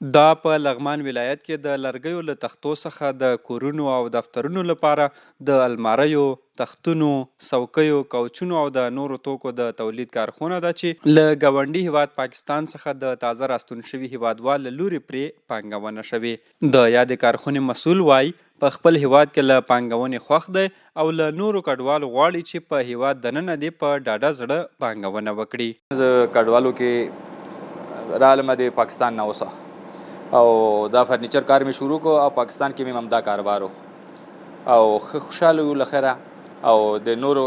دا په لغمان ولایت کې د لرګیو له تختو څخه د کورونو او دفترونو لپاره د الماریو، تختونو، څوکیو، کوچونو او د نورو توکو د تولید کارخونه ده چې له ګاونډي هیواد پاکستان څخه د تازه راستون شوي هیوادوال له لوري پرې پانګونه شوې. د یادې کارخونې مسؤل وایي په خپل هیواد کې له پانګونې خوښ دی او له نورو کډوالو غواړي چې په هیواد دننه دې په ډاډه زړه پانګونه وکړي. زه کډوالو کې رالم د پاکستان نه اوسه او دا فرنیچر کار می شروع کو او پاکستان کې مې همدا کاروبارو او خوشاله یو لخره او د نورو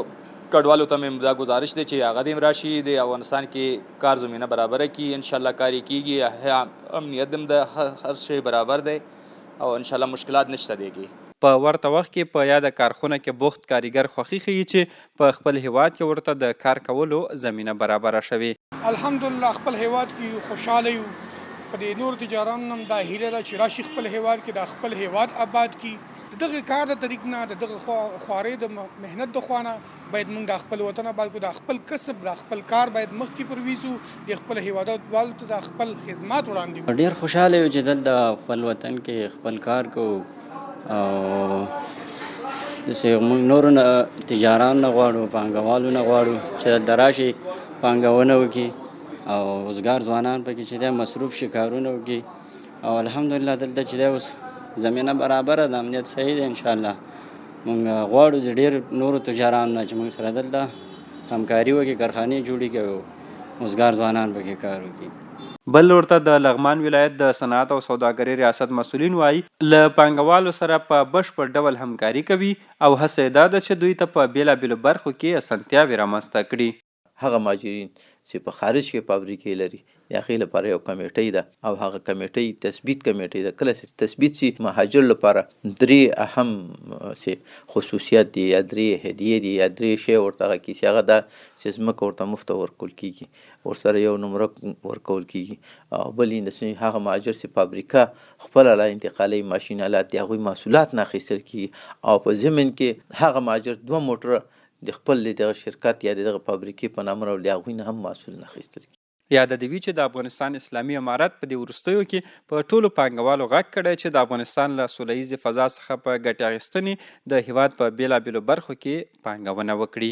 کډوالو ته مې دا گزارش دی چې هغه دې راشي د افغانستان کې کار زمینه برابره کی ان شاء الله کاری کیږي امنیت دم د هر شی برابر دی او ان شاء الله مشکلات نشته دیږي. په ورته وخت کې په یاده کارخونه کې بوخت کاریګر خوښي ښیي چې په خپل هیواد کې ورته د کار کولو زمینه برابره شوې. الحمدلله خپل هیواد کې خوشاله یو. په دې نور تجارانو هم دا هیله ده چې راشي خپل هیواد کې د خپل هیواد آباد کی. دغه کار د طریق نه دغه خوارې د مهنت د خوانه باید موږ د خپل وطن بلکې د خپل کسب د خپل کار باید مخکې پرویسو د خپل هیواد والو د خپل خدمات وړاندې. ډیر خوشاله یو چې دلته خپل وطن کې خپل کار کو او داسې موږ نورو نه تجاران نه غواړو، پانګوالو نه غواړو چې دلته راشي پانګونه وکړي او روزګار ځوانان پکې چې دی مصروف شي کارونه وکړي او الحمدلله دلته چې دی اوس زمینه برابره ده، امنیت صحیح دی. انشاءالله موږ غواړو د ډېر نورو تجارانو نه چې موږ سره دلته همکاري وکړي، کارخانې جوړې کړي او روزګار ځوانان پکې کار وکړي. بل ورته د لغمان ولایت د صنعت او سوداګرۍ ریاست مسؤلین وایي له پانګوالو سره په بشپړ ډول همکاري کوي او هڅه یې دا ده چې دوی ته په بیلابیلو برخو کې اسانتیاوې رامنځته کړي. هغه مهاجرین چې په خارج کې فابریکې لري د هغې لپاره یو کمیټۍ ده او هغه کمیټۍ تثبیت کمیټۍ ده. کله چې تثبیت شي مهاجر لپاره درې اهم خصوصیات دي یا درې هدیې دي یا درې شی ورته هغه کیسې هغه ده چې ځمکه ورته مفته ورکول کېږي، ورسره یو نمره ورکول کېږي او بل یې هغه مهاجر چې فابریکه خپله لا انتقالي ماشین آلات د هغوی محصولات نه اخیستل کېږي او په ضمن کې هغه مهاجر 2 موټره د خپل دغه شرکت یا دغه فابریکې په نامه راوړي، د هغوی نه هم محصول نه اخیستل کېږي. یاده دې وي چې د افغانستان اسلامي امارت په دې وروستیو کې په ټولو پانګوالو غږ کړی چې د افغانستان له سوله ییزې فضا څخه په ګټې اخیستنې د هیواد په بیلابیلو برخو کې پانګونه وکړي.